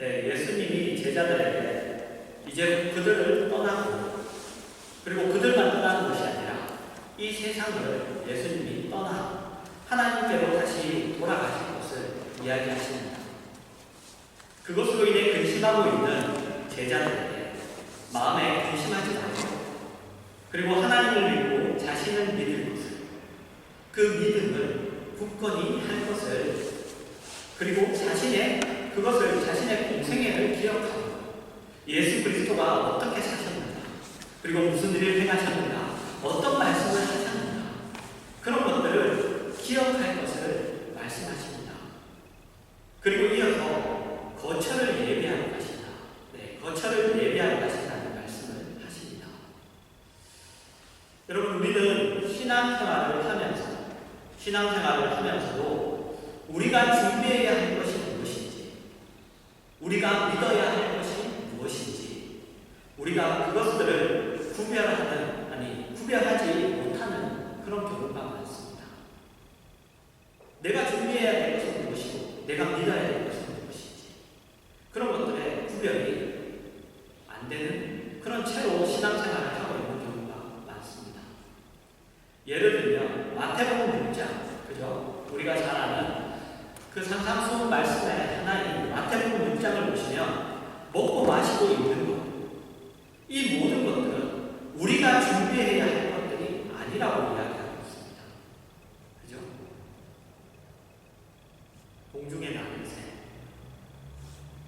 네, 예수님이 제자들에게 이제 그들을 떠나고 그리고 그들만 떠나는 것이 아니라 이 세상을 예수님이 떠나 하나님께로 다시 돌아가실 것을 이야기하십니다. 그것으로 인해 근심하고 있는 제자들에게 마음에 근심하지 말고 그리고 하나님을 믿고 자신을 믿을 것을 그 믿음을 굳건히 할 것을 그리고 그것을 자신의 공생애를 기억하고 예수 그리스도가 어떻게 사셨는가 그리고 무슨 일을 행하셨는가 어떤 말씀을 하셨는가 그런 것들을 기억할 것을 말씀하십니다. 그리고 이어서 거처를 예비하러 가신다. 네, 거처를 예비하러 가신다는 말씀을 하십니다. 여러분 우리는 신앙생활을 하면서도 우리가 준비해야 할 것이 무엇인지 우리가 믿어야 할 것이 무엇인지 우리가 그것들을 구별하지 못하는 그런 경우가 많습니다. 내가 준비해야 될 것은 무엇이고 내가 믿어야 될 것은 무엇인지 그런 것들의 구별이 안 되는 그런 채로 신앙생활을 하고 있는 경우가 많습니다. 예를 들면 마태복음 6장 그죠? 우리가 잘 아는 그 상상수훈 말씀의 하나인 마태복음 6장을 보시면 먹고 마시고 입는 것 이 모든 것들은 우리가 준비해야 할 것들이 아니라고 이야기하고 있습니다. 그죠? 공중에 나는 새,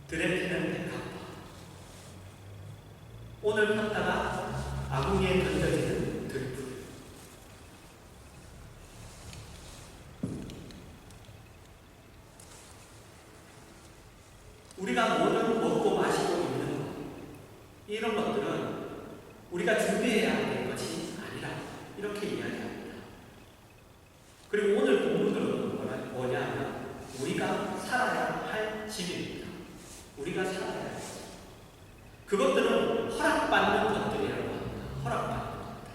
들에 피는 백합화, 오늘 폈다가 아궁이에 던져지는 들풀. 우리가 모든 먹고 마시고 입는 것, 이런 것들은 우리가 준비해야 될 것이 아니라 이렇게 이야기합니다. 그리고 오늘 본문으로는 뭐냐면 우리가 살아야 할 집입니다. 우리가 살아야 할 집. 그것들은 허락받는 것들이라고 합니다. 허락받는 것들.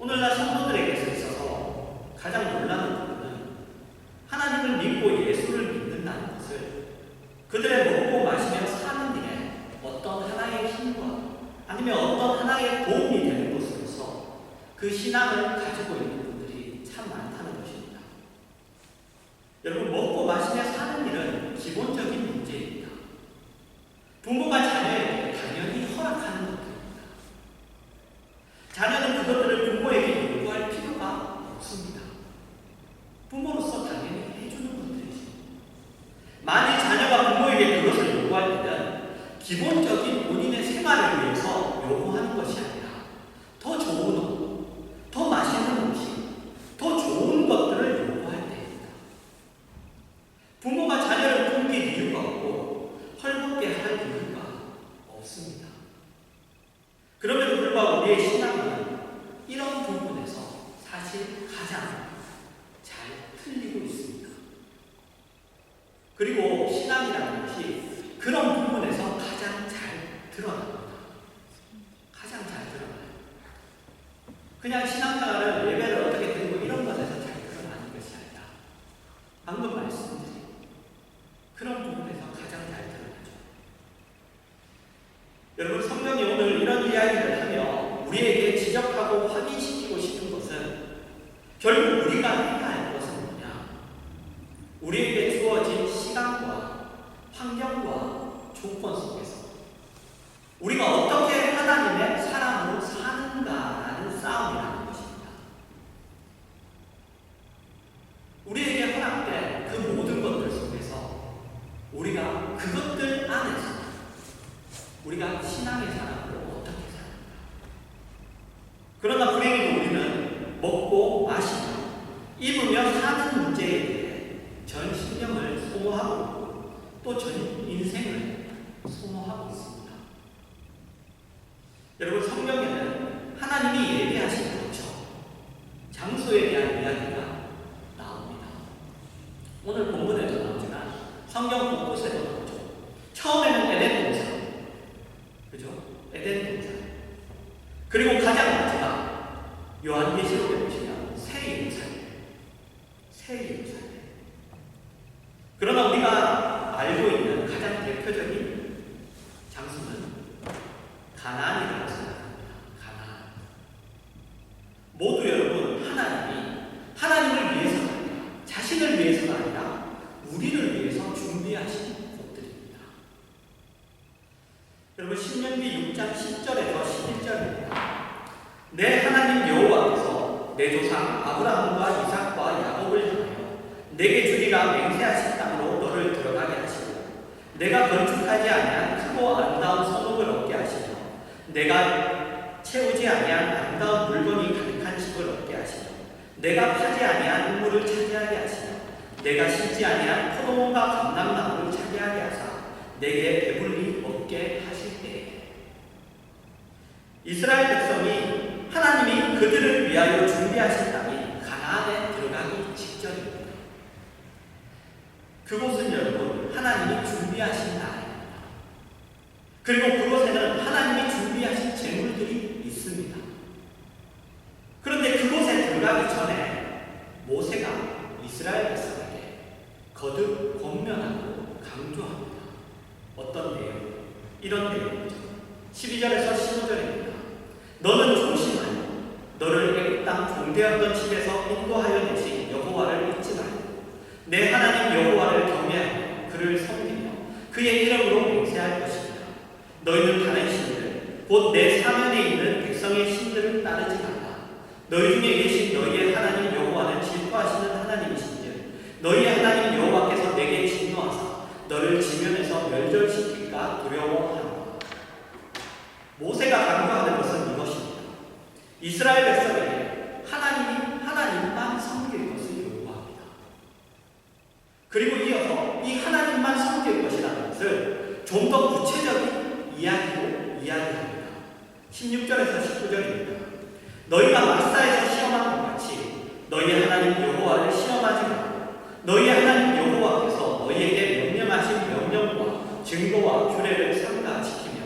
오늘날 성도들에게 있어서 가장 놀라는 부분은 하나님을 믿고 예수를 믿는다는 것을 그들의 먹고 마시며 사는 일에 어떤 하나의 힘과 아니면 어떤 하나의 도움이 되는 것으로서 그 신앙을 가지고 있는 분들이 참 많다는 것입니다. 여러분 먹고 마시며 사는 일은 기본적인 문제입니다. 부모가 자녀에게 당연히 허락하는 것들입니다. 자녀는 그것들을 부모에게 요구할 필요가 없습니다. 부모로서 당연히 해주는 것들이죠. 만일 자녀가 부모에게 그것을 요구할 때는 기본적인 본인의 생활을 위해서 요구하는 것이 아니라 더 좋은 옷, 더 맛있는 음식, 더 좋은 것들을 요구할 때입니다. 부모가 자녀를 굶길 이유가 없고 헐벗게 할 이유가 없습니다. 그럼에도 불구하고 우리의 신앙은 이런 부분에서 사실 가장 잘 틀리고 있습니다. 그리고 신앙이라는 것이 그런 부분에서 가장 잘 드러납니다. 가장 잘 드러나요. 그냥 신앙생활을 예배를 어떻게 드리고 이런 것에서 잘 드러나는 것이 아니라 방금 말씀드린 그런 부분에서 가장 잘 드러나죠. 여러분 성경이 오늘 이런 이야기를 하며 우리에게 지적하고 확인시키고 싶은 것은 결국 우리가 해야 할 것은 뭐냐? 우리에게 주어진 시간과 환경과 조건 속에서 우리가 어떻게 하나님의 사람으로 사는가라는 싸움이라는 것입니다. 우리에게 허락된 그 모든 것들 속에서 우리가 그것들 안에서 우리가 신앙의 사람으로 어떻게 사는가. 그러나 불행히도 우리는 먹고 마시며 입으며 사는 문제에 대해 전 신경을 소모하고 또 전 인생을 소모하고 있습니다. 여러분 성경에는 하나님이 예비하신 거처, 장소에 대한 이야기가 나옵니다. 오늘 본문에도 나오지만 성경 곳곳에도 나오죠. 처음에는 에덴 동산, 그죠? 에덴 동산. 그리고 가장 마지막 요한계시록에 보시면 새 예루살렘. 그러나 우리가 알고 있는 대표적인 장소는 가나안이라고 생각합니다. 가나안. 모두 여러분, 하나님이 하나님을 위해서가 아니라, 자신을 위해서가 아니라 우리를 위해서 준비하신 곳들입니다. 여러분, 신명기 6장 10절에서 11절입니다. 내 하나님 여호와께서 내 조상 아브라함과 이삭과 야곱을 향하여 내게 주리라 맹세하신 땅으로 너를 들어가게 하시고 내가 건축하지 아니한 크고 아름다운 성읍을 얻게 하시며 내가 채우지 아니한 아름다운 물건이 가득한 집을 얻게 하시며 내가 파지 아니한 우물을 차지하게 하시며 내가 심지 아니한 포도원과 감람나무를 차지하게 하사 내게 배불리 얻게 하실 때에 이스라엘 백성이 하나님이 그들을 위하여 준비하신 땅이 가나안에 들어가기 직전입니다. 그곳은 여러분, 하나님이 준비하신 나라입니다. 그리고 그곳에는 하나님이 준비하신 재물들이 있습니다. 그런데 그곳에 들어가기 전에 모세가 이스라엘 백성에게 거듭 권면하고 강조합니다. 어떤 내용? 이런 내용이죠. 12절에서 15절입니다. 너는 조심하여 너를 애굽 땅 종되었던 집에서 인도하여 내신 여호와를 잊지 말고 내 하나님 여호와를 경외하며 그를 섬기며 그의 이름으로 맹세할 것이며 너희는 다른 신들 곧 내 사면에 있는 백성의 신들을 따르지 말라. 너희 중에 계신 너희의 하나님 여호와는 질투하시는 하나님이신즉 너희의 하나님 여호와께서 내게 진노하사 너를 지면에서 멸절시킬까 두려워하노라. 모세가 강조하는 것은 이것입니다. 이스라엘 백성에게 하나님만 섬길 것을 요구합니다. 그리고 이어서 이 하나님만 섬길 것이라는 것을 좀 더 구체적인 이야기로 이야기합니다. 16절에서 19절입니다. 너희가 마사에서 시험한 것 같이 너희의 하나님 여호와를 시험하지 말고 너희의 하나님 여호와께서 너희에게 명령하신 명령과 증거와 규례를 삼가지키며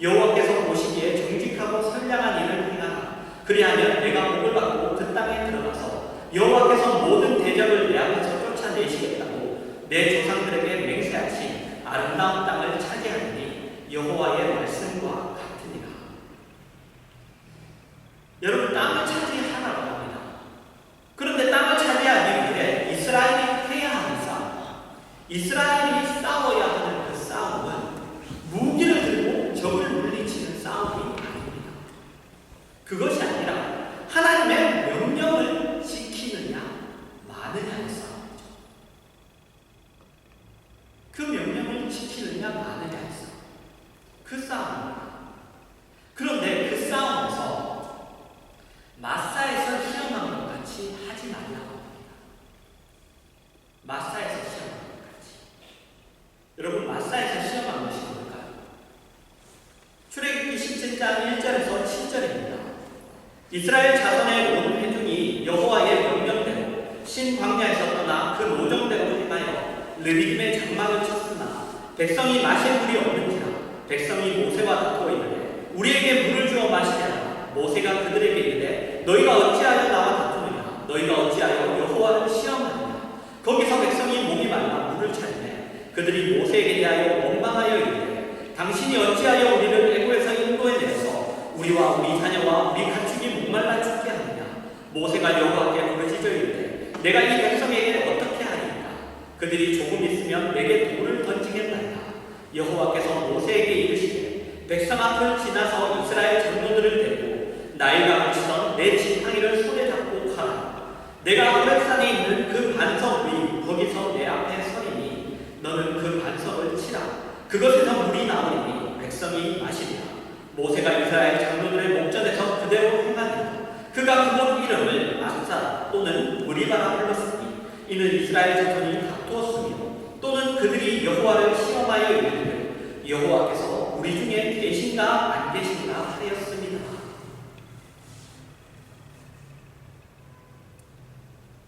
여호와께서 보시기에 정직하고 선량한 일을 행하라. 그리하면 내가 복을 받고 그 땅에 들어가서 여호와께서 모든 대적을 내 앞에서 쫓아내시겠다고 내 조상들에게 맹세하신 아름다운 땅을 차지하리니 여호와의 말씀과 같으니라. 여러분, 땅을 차지하라고 합니다. 그런데 땅을 차지하기 위해 이스라엘이 해야 하는 싸움, 이스라엘이 싸워야 하는 그 싸움은 무기를 들고 적을 물리치는 싸움이 아닙니다. 그것이 아니라 하나님의 명령을 지키느냐 마느냐의 싸움이죠. 그 명령을 지키느냐 마느냐의 싸움, 그 싸움입니다. 그런데 그 싸움에서 마사에서 시험한 것 같이 하지 말라고 합니다. 마사에서 시험한 것 같이. 여러분, 마사에서 시험한 것이 뭘까요? 출애굽기 17장 1절에서 7절입니다. 이스라엘 자손의 온 회중이 여호와의 명령대로 신광야에서 떠나 그 노정대로 행하여 르비딤의 장막을 쳤으나 백성이 마실 물이 없는지라 백성이 모세와 다투어 이르되 우리에게 물을 주어 마시게 하라. 모세가 그들에게 이르되 너희가 어찌하여 나와 다투느냐 너희가 어찌하여 여호와를 시험하느냐. 거기서 백성이 목이 말라 물을 찾으매 그들이 모세에게 대하여 원망하여 이르되 당신이 어찌하여 우리를 애굽에서 인도해 내서 우리와 우리 자녀와 우리 가축이 목말라 죽게 하느냐. 모세가 여호와께 부르짖어 이르되 내가 이 백성에게 어떻게 하리이까. 그들이 조금 있으면 내게 돌을 던지겠나이다. 여호와께서 모세에게 이르시되 백성 앞을 지나서 이스라엘 장로들을 데리고 나일강을 치던 내 지팡이를 손에 잡고 가라. 내가 호렙산에 있는 그 반석 위 거기서 내 앞에 서리니 너는 그 반석을 치라. 그것에서 물이 나오리니 백성이 마시리라. 모세가 이스라엘 장로들의 목전에서 그대로 행하니라. 그가 그곳 이름을 마사 또는 무리바라 불렀으니 이는 이스라엘 자손이 다투었으며 또는 그들이 여호와를 시험하여 이르되 여호와께서 우리 중에 계신가 안 계신가 하였습니다.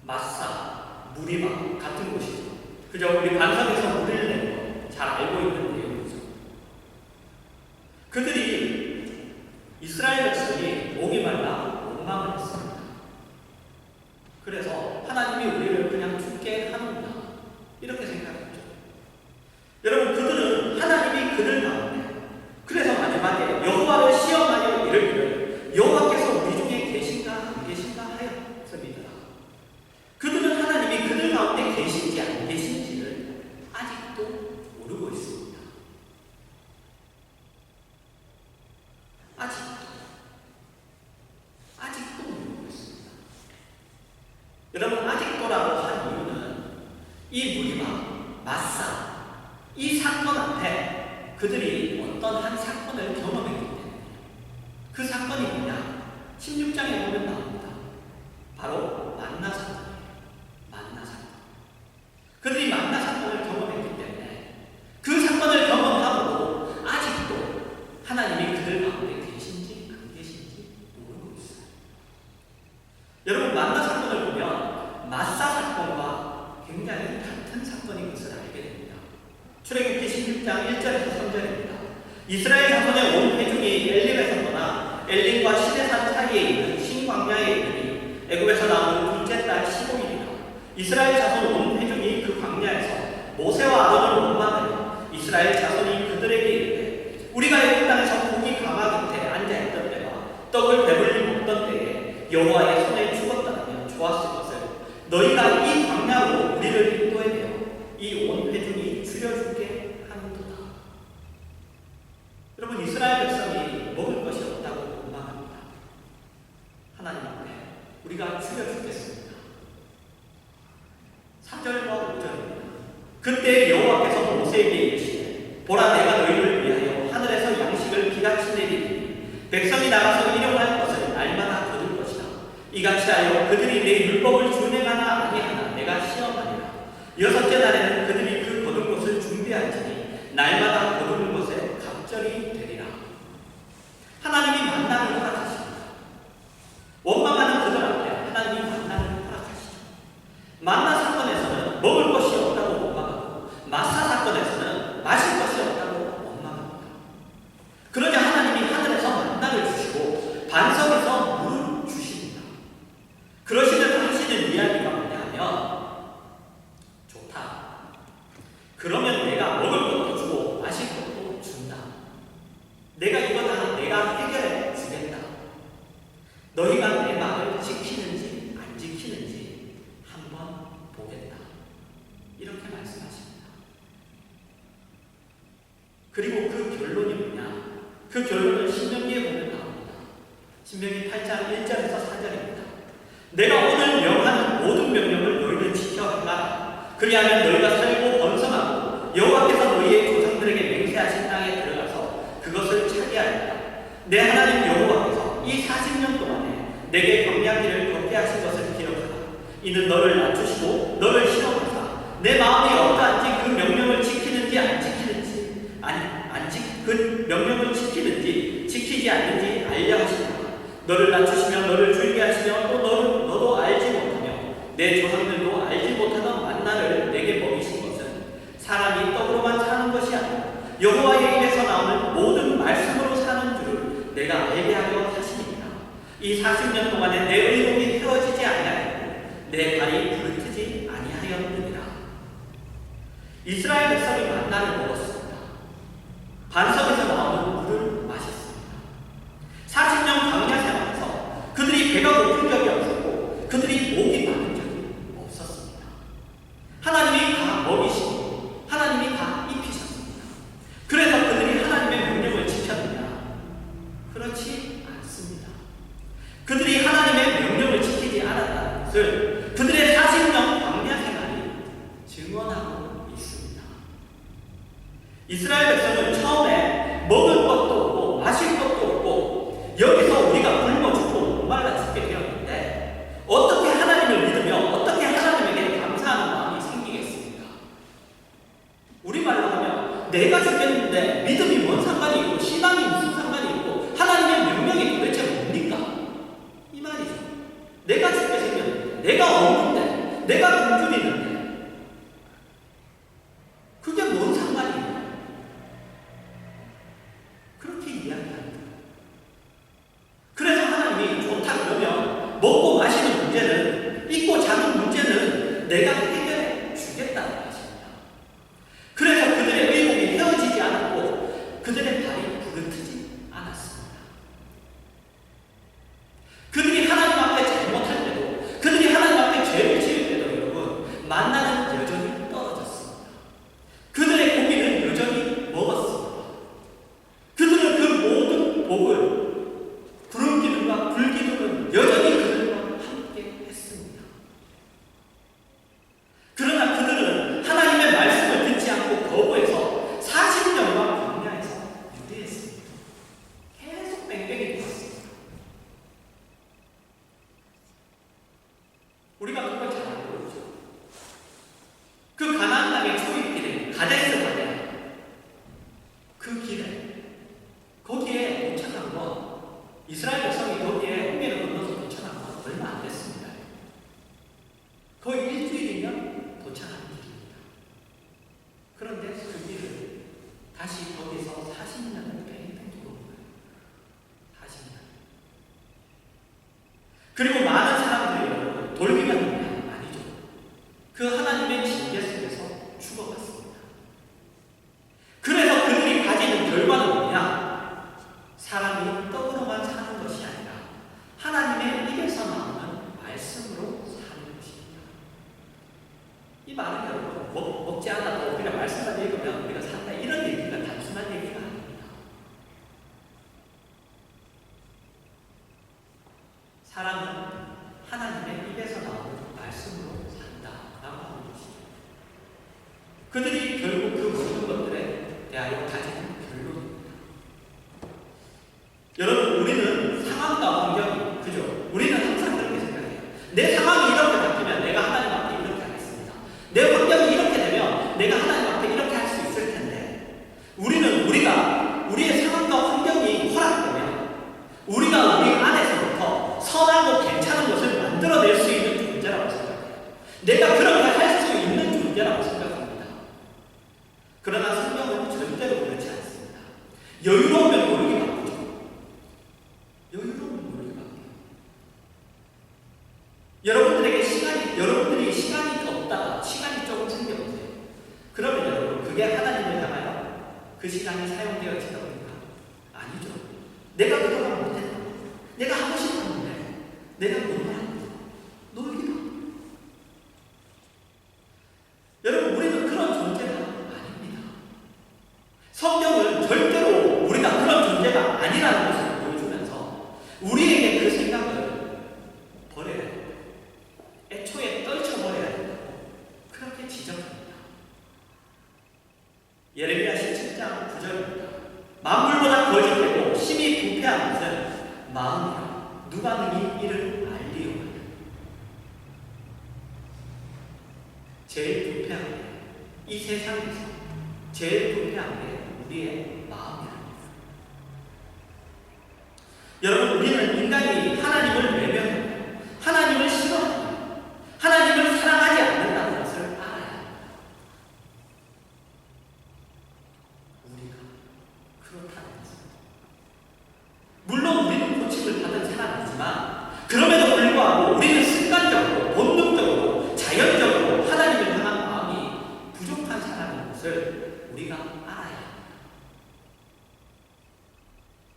마사, 무리바 같은 곳이죠. 그저 우리 반석에서 물을 내는 거 잘 알고 있는 내용이죠. 그들이 이스라엘 백성이 목이 말라 원망을 했습니다. 그래서 하나님이 우리를 그냥 죽게 하는구나 이렇게 생각했죠. 여러분, 그들은 하나님 사건 앞에 그들이 어떤 한 사건을 경험했기 때문에 그 사건이 뭐냐? 16장에 보면 나옵니다. 바로 만나 사건이에요. 만나 사건. 그들이 만나 사건을 경험했기 때문에 그 사건을 경험하고도 아직도 하나님이 그들 가운데 계신지 안 계신지 모르고 있어요. 여러분, 만나 사건을 보면 마사 사건과 굉장히 같은 사건인 것을 알게 됩니다. 출애굽기 16장 1절에서 3절입니다. 이스라엘 자손의 온 회중이 엘림에서 떠나 엘림과 시내산 사이에 있는 신광야에 이르니 애굽에서 나온 둘째 달 15일이라. 이스라엘 자손 온 회중이 그 광야에서 모세와 아론을 원망하며 이스라엘 자손이 그들에게 이르되 우리가 애굽 땅에서 고기 가마 곁에 앉아있던 때와 떡을 배불리 먹던 때에 여호와의 손에 죽었다면 좋았을 것을 너희가 이 광야로 우리를 인도해내어 이 온 회중이 줄여줄게 하는도다. 여러분, 이스라엘 백성이 먹을 것이 없다고 원망합니다. 하나님 앞에 우리가 줄여주겠습니다. 3절과 5절입니다. 그때 여호와께서 모세에게 이르시되 보라, 내가 너희를 위하여 하늘에서 양식을 비같이 내리니 백성이 나가서 일용할 것을 날마다 거둘 것이다. 이같이 하여 그들이 내 율법을 준행하나 아니하나 내가 시험하리라. 여섯째 날에는 그들이 그 거둘 것을 준비할지니 날마다 거두는 것에 갑절이 되리라. 하나님이 만나를 허락하십니다. 원망하는 그들 앞에 하나님이 만나를 허락하시죠. 만나 사건에서는 먹을 것이 없다고 원망하고 마사 사건에서는 마실 것이 없다고 원망합니다. 그러자 하나님이 하늘에서 만나를 주시고 반석에서 물을 주십니다. 그러시면서 하시는 이야기가 뭐냐면, 좋다. 그러면 내가 먹을 것도 주고 마실 것도 준다. 내가 이거 다 내가 해결해 주겠다. 너희가 내 말을 지키는지 안 지키는지 한번 보겠다. 이렇게 말씀하십니다. 그리고 그 결론이 뭐냐? 그 결론을 신명기에 보면 나옵니다. 신명기 8장 1절에서 4절입니다. 내가 오늘 명하는 모든 명령을 너희는 지켜 행하라. 그리하면 너희가 살고 번성하고 여호와께서 너희의 조상들에게 맹세하신 땅에 들어가서 그것을 차지하리라. 내 하나님 여호와께서 이 40년 동안에 내게 광야길을 걷게 하신 것을 기억하라. 이는 너를 낮추시고 너를 시험하사 내 마음이 어떠한지 그 명령을 지키는지 안 지키는지 그 명령을 지키는지 지키지 않는지 알려 하시리라. 너를 낮추시며 너를 줄게 하시며 또 너도 알지 못하며 내 조상들도 알지 못하던 만나를 내게 먹이신 것은 사람이 떡으로만 사는 것이 아니라 여호와의 입에서 나오는 모든 말씀으로 사는 줄을 내가 알게 하려 하시니라. 이 40년 동안에 내 의복이 헤어지지 아니하였고 내 발이 부르트지 아니하였느니라. 이스라엘 백성이 만나를 먹었습니다. 반석에서 나오는 물을 마셨습니다. 40년 광야 생활에서 그들이 배가 고픈 적이 없었고 그들이 목이 마른 적이 없었습니다. 하나님이 다 먹이시고 하나님이 다 입히셨습니다. 그래서 그들이 하나님의 명령을 지켰느냐? 그렇지 않습니다. 그들이 하나님의 명령을 지키지 않았다는 것을 그들의 40년 광야 생활이 증언하고 있습니다. 이스라엘 백성은 처음에 먹을 것도 없고 마실 것도 없고 여기서 우리가 굶어 죽고 목말라 죽게 되었는데 어떻게 하나님을 믿으며 어떻게 하나님에게 감사하는 마음이 생기겠습니까? 우리말로 하면 내가 죽겠는데 믿음이 뭔 상관이 있고 신앙이 무슨 상관이 있고 하나님의 명령이 도대체 뭡니까? 이 말이죠. 내가 죽게 생겼는데 내가 없는데 내가 굶주리는데 그게 뭔 상관이에요? 그렇게 이야기합니다. 그래서 하나님이 좋다 그러면 먹고 마시는 문제는 있고 자는 문제는 내가 해결해 주겠다는 것입니다. 그래서 그들의 의복이 헤어지지 않았고 그들의 발이 부르트지 이 말은 여러분 먹지 않아도 우리가 말씀만 읽으면 우리가 산다 이런 얘기가 단순한 얘기가 아닙니다. 사람은 하나님의 입에서 나오는 말씀으로 산다라고 하는 것이죠. 그들이 결국 그 모든 것들에 대하여 가지는 결론입니다. 여러분, 우리는 상황과 환경이, 그죠? 우리는 항상 그렇게 생각해요. 내 상황이 이렇게 바뀌면 내가 하나님 앞에 이렇게 하겠습니다. 내 환경이 이렇게 되면 내가 하나님 앞에 이렇게 할 수 있을 텐데, 우리가 우리의 상황과 환경이 허락되면 우리가 우리 안에서부터 선하고 괜찮은 것을 만들어낼 수 있는 존재라고 생각해요. 내가 그렇게 할 수 있는 존재라고 생각합니다. 그러나 성경은 절대로 그렇지 않습니다. 여유로우면 모르게 바꾸죠. 여유로우면 모르게 바뀌어요. 여러분들이 시간이 없다가 시간이 조금 생겨보세요. 그러면 여러분, 그게 하나님을 향하여 그 시간이 사용되어지다 보니까 아니죠. 내가 그동안 못했다. 내가 하고 싶었는데 내가 놀기다. 여러분, 우리는 그런 존재가 아닙니다. 성경은 절대로 우리가 그런 존재가 아니라는 것을 보여주면서 우리에게 그 생각을 버려야 된다. 애초에 떨쳐버려야 된다고 그렇게 지적합니다. 예레미야 17장 9절입니다. 만물보다 거짓되고 심히 부패한 것은 마음이라 누가 능히 이를 알리오냐. 제일 부패한 게, 이 세상에서 제일 부패한 게 우리의 마음이랍니다. 여러분, 우리는 인간이 하나님을 외면하고 하나님을 싫어하고 하나님을 사랑하지 않는다는 것을 알아야 합니다. 우리가 그렇다는 것입니다. 물론 우리는 고침을 받은 사람이지만 그럼에도 불구하고 우리는 습관적으로, 본능적으로, 자연적으로 하나님을 향한 마음이 부족한 사람인 것을 우리가 알아야 합니다.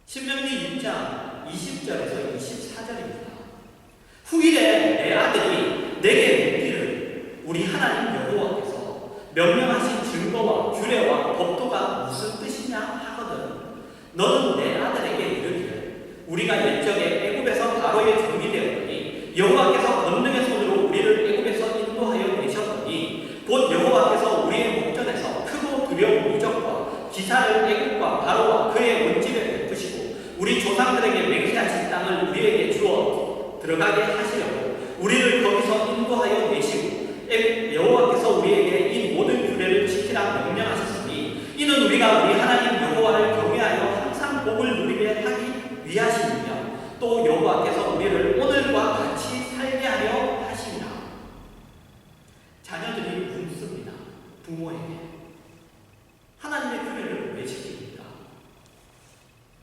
신명기 6장 20절에서 24절입니다. 후일에 내 아들이 내게 묻기를 우리 하나님 여호와께서 명령하신 증거와 규례와 법도가 무슨 뜻이냐 하거든 너는 내 아들에게 이르기를 우리가 옛적에 애굽에서 바로의 종이 되었더니 여호와께서 권능의 손으로 우리를 애굽에서 인도하여 내셨더니 곧 여호와께서 우리의 목전에서 크고 두려운 이적과 기사를 애굽과 바로와 그의 온 집에 베푸시고 우리 조상들에게 맹세하신 땅을 우리에게 주어 들어가게 하시려고 우리를 거기서 인도하여 내시고 여호와께서 우리에게 이 모든 규례를 지키라 명령하셨으니 이는 우리가 우리 하나님 여호와를 경외하여 항상 복을 누리게 하기 위하심이며 또 여호와께서 우리를 오늘과 같이 살게 하려 하심이라. 자녀들이 묻습니다. 부모에게 하나님의 규례를 왜 지킵니까?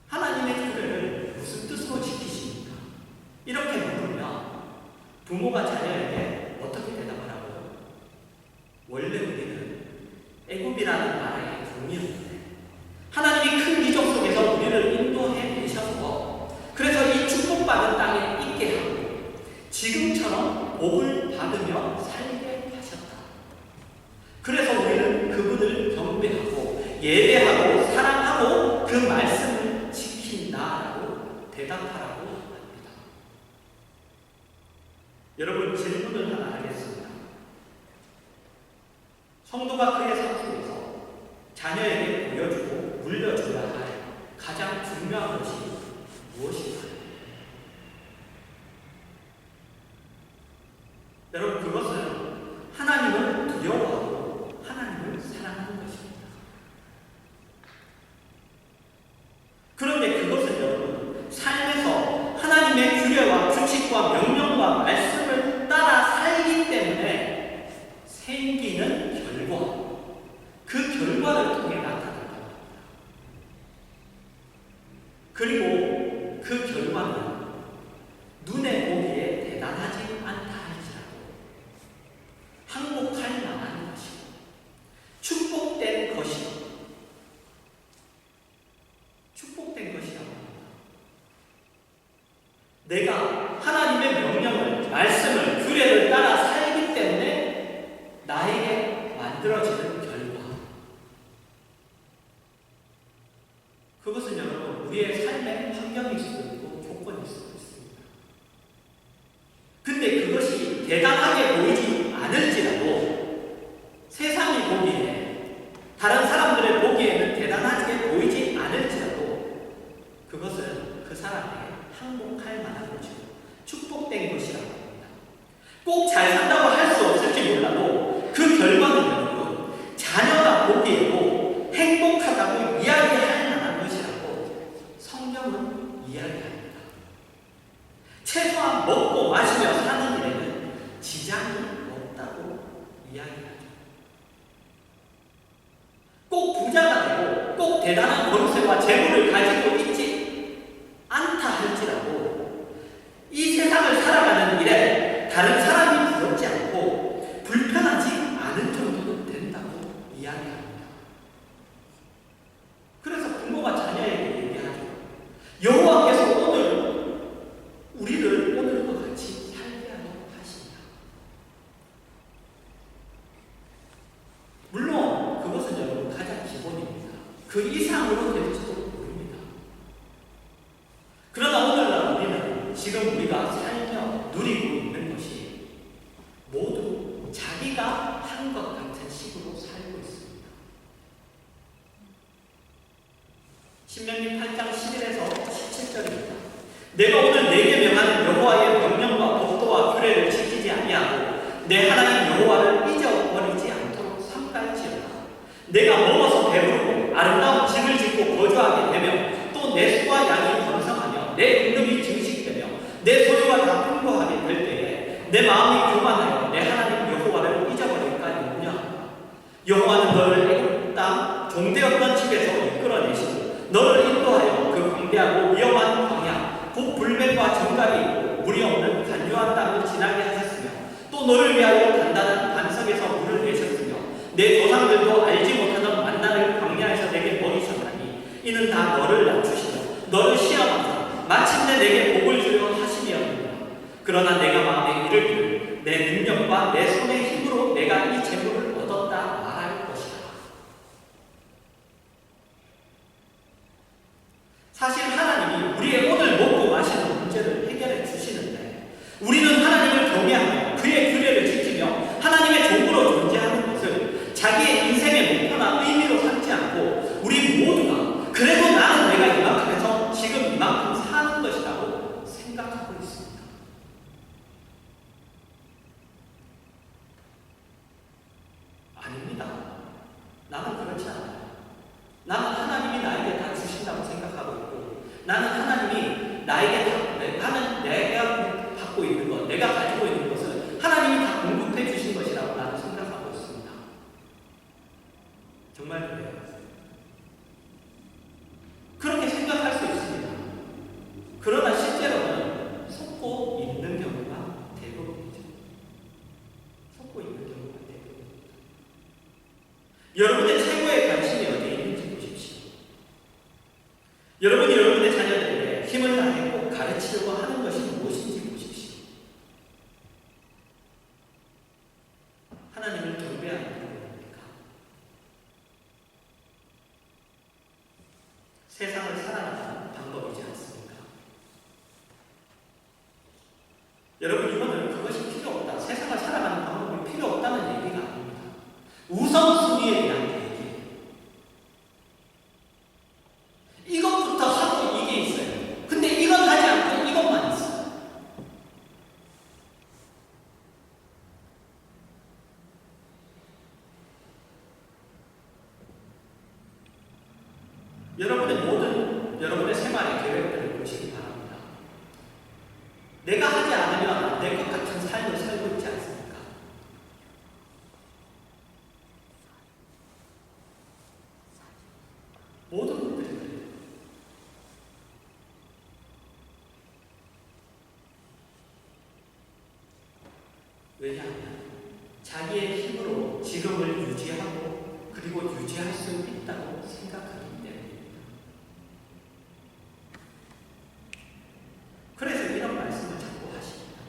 하나님의 규례를 무슨 뜻으로 지키십니까? 이렇게 물으면 부모가 자녀에게 어떻게 대답하라고요? 원래 우리는 애굽이라는 나라의 종이었는데 하나님이 큰 기적 속에서 우리를 인도해 내셔서 그래서 이 축복받은 땅에 있게 하고 지금처럼 복을 받으며 살게 하셨다. 그래서 우리는 그분을 경배하고 예배하고 사랑하고 그 말씀을 지킨다라고 대답하라고 합니다. 여러분, 질문을 하나 하겠습니다. 성도가 그의 삶 속에서 자녀에게 보여주고 물려줘야 할 가장 중요한 것이 무엇인가요? 여러분, 그것은 하나님을 두려워하고 하나님을 사랑하는 것입니다. 그런데 그것은 여러분, 삶에서 하나님의 규례와 규칙과 명령과 말씀을 따라 살기 때문에 생기는 결과, 그 결과를 통해 나타난다. 그리고 그 결과는 눈에 보기에 대단하지 않다 할지라도 항복할 만한 것이고 축복된 것이고 축복된 것이라고 합니다. 내가 하나님의 명령을, 말씀을, 규례를 따라 살기 때문에 나의 만들어지는 결과, 그것은 여러분 우리의 삶의 환경일 수도 있고 조건일 수도 있습니다. 근데 그것이 대단하게 보이지 않을지라도 세상이 보기에, 다른 사람들의 보기에는 대단하게 보이지 않을지라도 그것은 그 사람에게 항복할 만한 것이고 축복된 것이라고 합니다. 꼭 잘 산다고 할 수 없을지 몰라도 그 결과는 여러분 자녀가 보기에도 행복하다고 이야기할 만한 것이라고 성경은 이야기합니다. 최소한 먹고 마시며 사는 일에는 지장이 없다고 이야기하죠. 꼭 부자가 되고 꼭 대단한 권세와 재물을 가지고 있지 않다 할지라도 이 세상을 살아가는 일에 다른 사람이 부럽지 않고 불편하지 않을 정도는 된다고 이야기합니다. 그래서 부모가 자녀에게 얘기하죠. 여호와께서 오늘 우리를 오늘과 같이 살게 하려 하십니다. 물론 그것은 여러분 가장 기본입니다. 그 이상으로 될지도 모릅니다. 그러나 오늘날 우리는 지금 우리가 살며 누리고 있는 것이 모두 자기가 한 것 같은 식으로 살고 있습니다. 신명기 8장 11에서 17절입니다. 내가 오늘 내게 명하는 여호와의 명령과 법도와 규례를 지키지 아니하고 내 하나님 여호와를 잊어버리지 않도록 삼갈지어다. 내가 먹어서 배부르고 아름다운 집을 짓고 거주하게 되며 또 내 수와 양이 번성하며 내 임금이 증식되며 내 소유가 다 풍부하게 될 때에 내 마음이 교만하여 내 하나님 여호와를 잊어버릴까 염려하노라. 여호와는 너를 애굽 땅 종되었던 집에서 이끌어내시고 너를 인도하여 그 광대하고 위험한 광야 곧 불뱀과 정갈이 있고 물이 없는 간유한 땅을 지나게 하셨으며 또 너를 위하여 단단한 반석에서 물을 내셨으며 내 조상들도 알지 못하던 만나를 광야에서 내게 먹이셨나니 이는 다 너를 낮추시며 너를 시험하사 마침내 내게 복을 주려 하심이었느니라. 그러나 내가 마음에 이르기를 내 능력과 내 손의 힘으로 내가 이 재물을 얻었다 말할 것이다. 사실 하나님이 우리의 오늘 먹고 마시는 문제를 해결해 주시는데 우리는 하나님을 경외하며 그의 규례를 지키며 하나님의 종으로 존재하는 것을 자기의 인생의 목표나 의미로 삼지 않고 우리 모두가 그래도 나는 내가 이만큼 해서 지금 이만큼 사는 것이라고 생각하고 있습니다. 아닙니다. 나는 그렇지 않아요. 나는 하나님이 나에게 다 주신다고 생각하고 있고 나는 하나님이 나에게 나는 내가 받고 있는 것, 내가 가지고 있는 것을 하나님이 다 공급해 주신 것이라고 나는 생각하고 있습니다. 정말 그래요. 그렇게 생각할 수 있습니다. 그러나 실제로는 속고 있는 경우가 대부분이죠. 속고 있는 경우가 대부분입니다. 여러분의 최고의 관심이 어디에 있는지 보십시오. 여러분이 여러분의 자녀들에게 힘을 다해 꼭 가르치려고 하는 것이 무엇인지 보십시오. 하나님을 경배하는 방법입니까? 세상을 살아가는 방법이지 않습니까? 여러분 이거는 그것이 필요 없다. 세상을 살아가는 방법이 필요 없다는 얘기가 아닙니다. 우선순위에 대한 얘기예요. 이것부터 하고 이게 있어요. 근데 이건 하지 않고 이것만 있어요. 여러분의 모든 여러분의 생활의 계획들을 보시기 바랍니다. 내가 하지 않으면 안 될 것 같은 삶을 살고 있지 않습니까? 모든 분들이 그래요. 왜냐하면 자기의 힘으로 지금을 유지하고 그리고 유지할 수 있다고 생각하기 때문입니다. 그래서 이런 말씀을 자꾸 하십니다.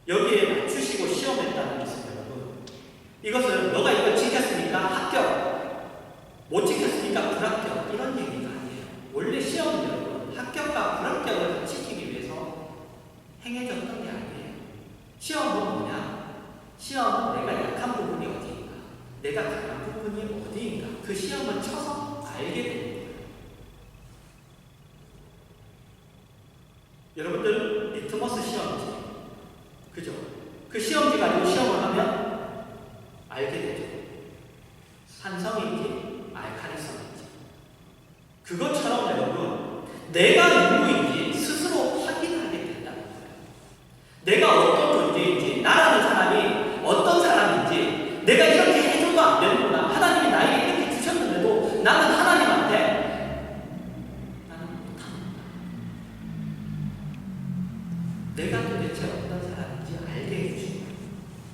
여기에 맞추시고 시험했다는 것은 여러분 이것은 너가 이걸 지켰으니까 합격, 못 지켰으니까 불합격, 이런 얘기가 아니에요. 원래 시험은 여러분 합격과 불합격을 지키기 위해서 행해졌던 게 아니에요. 시험은 뭐냐? 시험은 내가 약한 부분이 어디인가, 내가 강한 부분이 어디인가, 그 시험을 쳐서 알게 됩니다. 여러분들 리트머스 시험지, 그죠? 그 시험지 가지고 시험을 하면 알게 되죠. 산성인지 알칼리성인지. 그것처럼 여러분, 내가 누구인지 스스로 확인하게 된다는 거예요. 내가 어떤 존재인지, 나라는 사람이 어떤 사람인지, 내가 이렇게 해줘도 안 되는구나, 하나님이 나에게 이렇게 주셨는데도 나는 하나님한테 내가 도대체 어떤 사람인지 알게 해주시고,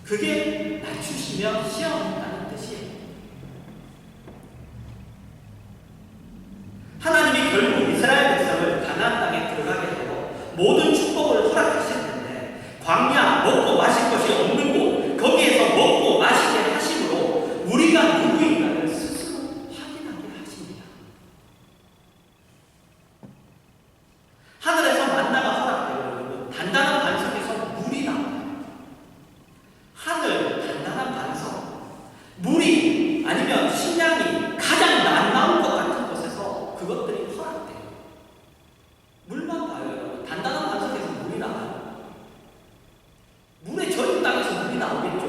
그게 맞추시면 시험한다는 뜻이에요. 하나님이 결국 이스라엘 백성을 가나안 땅에 들어가게 하고 모든 축복을 허락하셨는데, 광야 먹고 마실 것이 없는 곳, 거기에서 먹고 마시게 하심으로 우리가 누구인가를 스스로 확인하게 하십니다. 하늘에서 만나가 허락되고 단단한 반석에서 물이 나와요. 하늘, 단단한 반석, 물이 아니면 식량이 가장 안 나올 것 같은 곳에서 그것들이 허락돼요. 물만 봐요. 단단한 반석에서 물이 나와요. 물에 젖은 땅에서 물이 나오겠죠.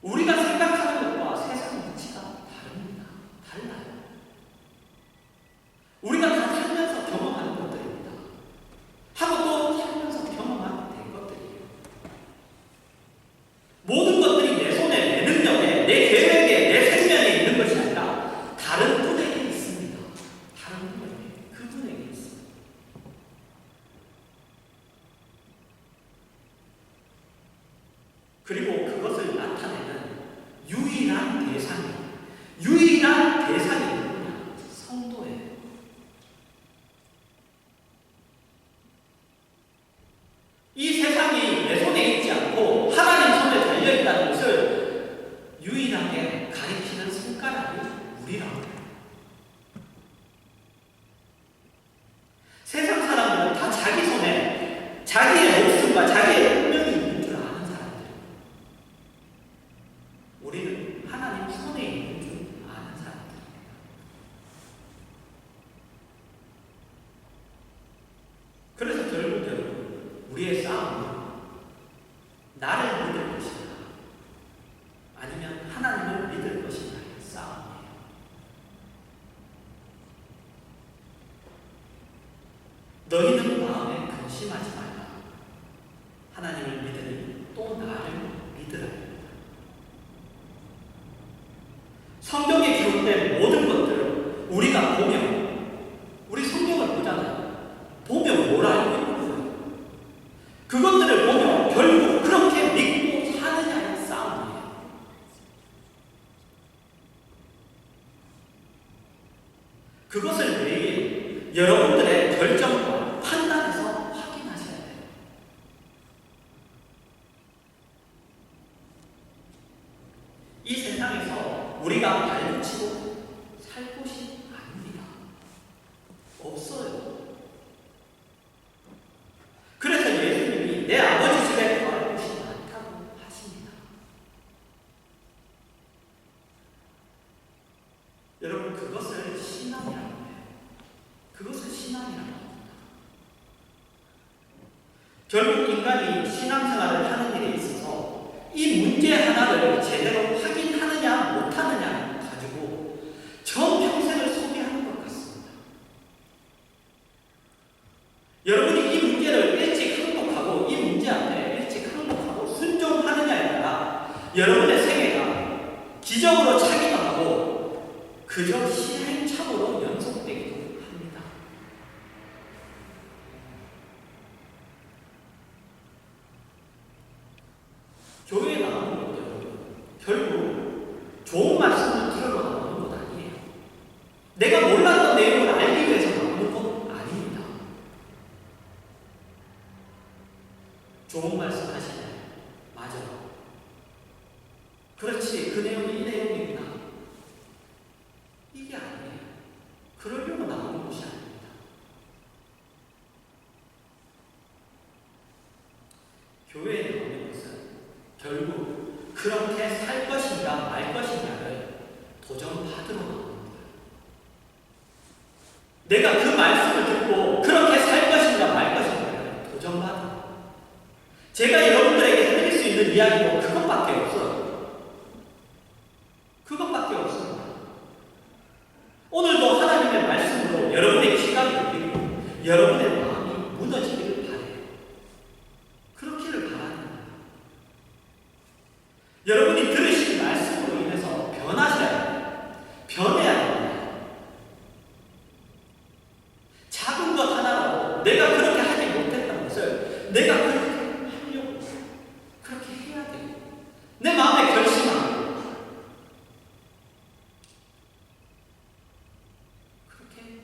우리가 생각하는 것과 세상의 이치가 다릅니다. 달라요. 우리가 다 살면서 경험하는 것들입니다. 하고 또 살면서 경험하게 된 것들이에요. 모든 것들이 내 손에, 내 능력에, 내 계획에, 내 생명에 있는 것이 아니라 다른 분에게 있습니다. 다른 분에게, 그분에게 있습니다. 그리고 그것을 나타내는 유일한 대상이 누구냐? 성도예요. 이 세상이 내 손에 있지 않고 하나님 손에 달려있다는 것을 유일하게 가리키는 손가락이 우리라고 해요. 세상 사람들은 다 자기 손에 자기의 목숨과 자기의 운명이 있는 줄 아는 사람들이에요. 우리는 하나님 손에 있는 줄 아는 사람들이에요. 그래서 결국 여러분, 우리의 싸움은 나를 믿을 것인가, 아니면 하나님을 믿을 것인가의 싸움이에요. 너희는 마음에 근심하지 말라. 하나님을 믿으니 또 나를 믿으라. 성경에 기록된 모든 것들을 우리가 보면, 우리 성경을 보잖아요. 보면 뭘 알고 있는 거예요? 그것들을 보면 결국 그렇게 믿고 사느냐의 싸움이에요. 그것을 매일 여러분들의 결정과 판단에서 확인하셔야 돼요. 이 세상에서 우리가 발붙이고 살 곳이 아닙니다. 없어요. 그래서 예수님이 내 아버지 집에 거할 곳이 많다고 하십니다. 여러분, 그것을 신앙이라고 해요. 그것을 신앙이라고 합니다. 결국 인간이 신앙생활을 하는 일에 있어서 이 문제 하나를 제대로 확인하느냐 못하느냐 가지고 전 평생을 소비하는 것 같습니다. 여러분이 이 문제를 일찍 항복하고 이 문제 앞에 일찍 항복하고 순종하느냐에 따라 여러분의 생애가 기적으로 차기도 하고 그저 시행착오로 연속되기도 합니다. 교회에 나오는 것들은 결국 좋은 말씀을 들으러 나오는 것 아니에요. 내가 몰랐던 내용을 알기 위해서 나오는 건 아닙니다. 좋은 말씀 하시네. 맞아. 그렇지. 그 내용이 이 내용이구나. 이게 아니에요. 그러려고 나오는 것이 아닙니다. 교회에 나오는 것은 결국 그렇게 살 것인가 말 것인가를 도전받으러 나오는 거예요. 내가 그 말씀을 듣고 그렇게 살 것인가 말 것인가를 도전받으러. 제가 여러분들에게 해드릴 수 있는 이야기도 그것밖에 없어요. 그것밖에 없습니다. 오늘도 하나님의 말씀으로 여러분의 귀가 열리고 여러분의 마음이 무너지기를 바라요. 그렇기를 바라는 거예요. 여러분이 들으신 말씀으로 인해서 변하셔야 돼요. 변해야 됩니다. 작은 것 하나라도 내가 그렇게 하지 못했던 것을 내가 그렇게 하려고 그렇게 해야 돼요. 내 마음에 결심하고 그렇게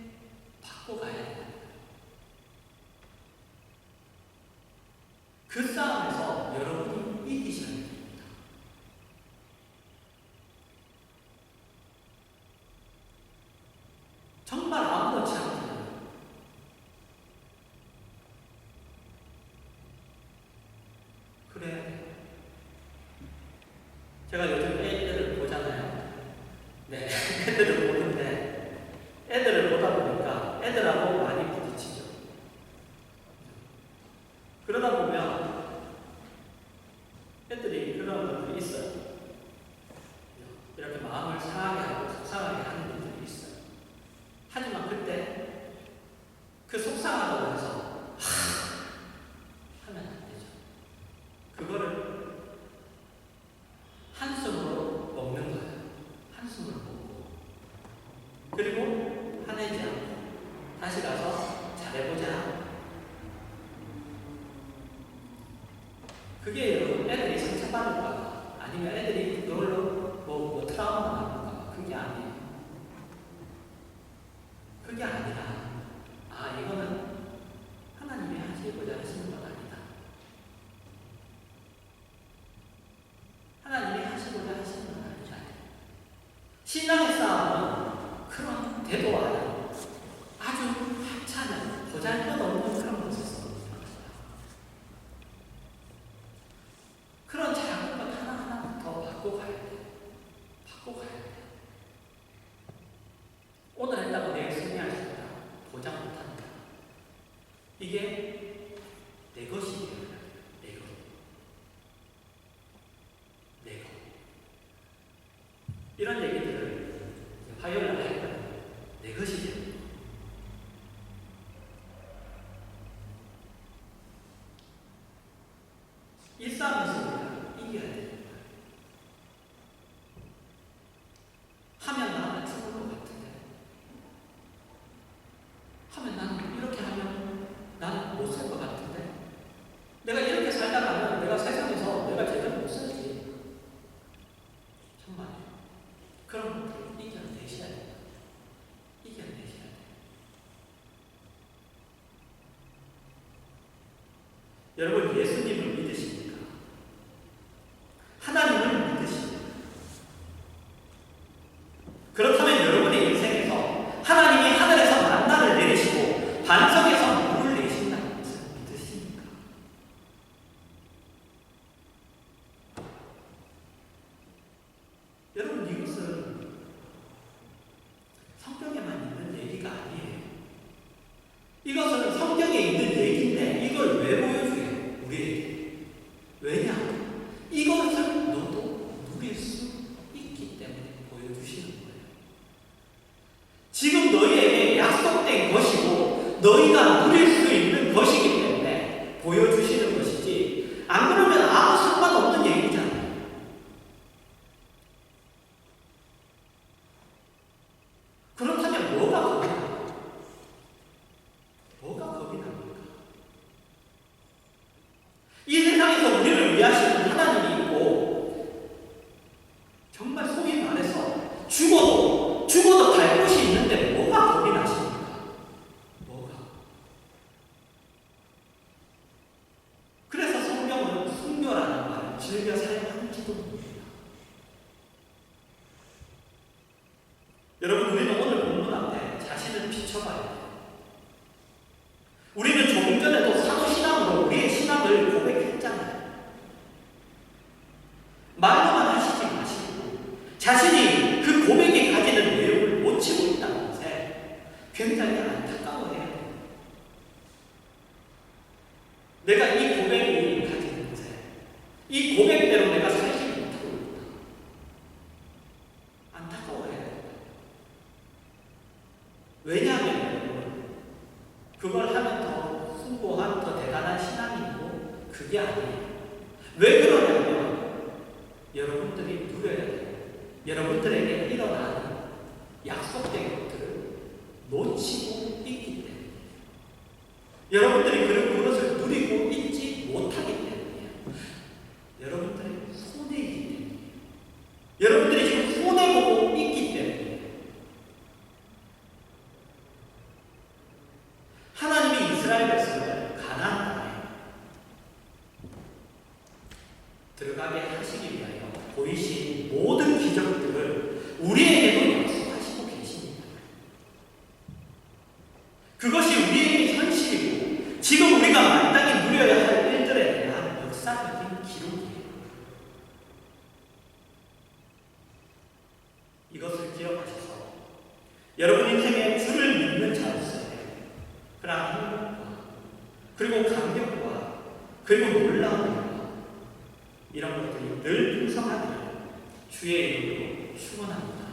바꿔가야 돼요. 그 싸움에서 여러분이 이기셔야 됩니다. 정말 아무렇지 않게 그래. 제가 요즘 애들을 보잖아요. 네, 애들을 보는데 애들을 보다 보니까 애들하고 많이 부딪히죠. 그러다 보면 애들이 그런 것들이 있어요. 이렇게 마음을 상하게 하고 속상하게 하는 분들이 있어요. 하지만 그때 그 속상하다고 해서 하면 안 되죠. 그거를 한숨으로 먹는 거예요. 한숨으로 먹고 그리고 화내지 않고 다시 가서 잘해보자. 그게 여러분 애들이 상처받을까 아니면 애들이 그걸로 뭐 트라우마가 나올까 그게 아니에요. 그게 아니라 이거는 하나님이 하시고자 하시는 건 아니다. 하나님이 하시고자 하시는 건 아니다. 신앙의 싸움은 그런 대도 아니고 아주 하찮은 보잘것없는 그런 것에서 그런 작은 것 하나하나부터 바꿔가야 돼요. 바꿔가야 돼요. 오늘 했다고 내일 승리할 수 있다. 보장 못합니다. 이게 내 것이에요. 내 것. 내 것. 이런 얘기들을 화요일날 할 거예요. 내 것이 됩니다. 이 싸움에서 우리가 이겨야 됩니다. 하면 나는 죽을 것 같은데 하면 나는 이렇게 하면 나는 못 살 것 같은데 내가 이렇게 살다 가면 내가 세상에서 내가 제대로 못 살지. 정말 그런 것들을 이겨내셔야 돼요. 이겨내셔야 돼요. 여러분 예수님을 믿으십니까? 하나님을 믿으십니까? 그렇다면 여러분의 인생에서 하나님이 하늘에서 만나를 내리시고 반석에서 물을 내신다는 것을 믿으십니까? 여러분 이것은 성경에만 있는 얘기가 아니에요. 이것은 성경에 있는 얘기인데 이걸 왜 보여줘요? 우리에게. 왜냐? 이것을 너도 누릴 수 있기 때문에 보여주시는 거예요. 지금 너희에게 약속된 것이고 너희가 누릴 수 있는 것이기 때문에 보여주시는 것이지 안 그러면 아무 상관없는 얘기잖아요. 그렇다면 뭐가 겁이 납니까? 뭐가 겁이 납니까? 이 세상에서 우리를 위하시는 하나님이 있고 정말 소위 말해서 죽어도 갈 곳이 있는데 뭐가 겁이 나십니까? 뭐가? 굉장히 안타까워해야 돼요. 내가 이 고백을 가진 곳에 이 고백대로 내가 살지 못하고 있다. 안타까워해야 된다. 왜냐하면 그걸 하면 더 숭고한, 더 대단한 신앙이 있고 그게 아니에요. 왜 그러냐면 여러분들이 누려야 돼요. 여러분들에게 일어나는 약속된 것들을 놓치고 있기 때문에 여러분들이 그것을 누리고 있지 못하기 때문에 여러분들의 손해이기 때문에 여러분들이 지금 손해보고 있기 때문에 하나님이 이스라엘 백성을 가나안 땅에 들어가게 하시기 위하여 보이신 모든 기적들을 우리에게도 약속하시고 계십니다. 그것이 우리에게 현실이고 지금 우리가 마땅히 누려야 할 일들에 대한 역사적인 기록이에요. 이것을 기억하셔서 여러분 인생에 주를 믿는 자로서의 그러한 행복과 그리고 감격과 그리고 놀라움과 이런 것들이 늘 풍성하기를 주의 이름으로 축원합니다.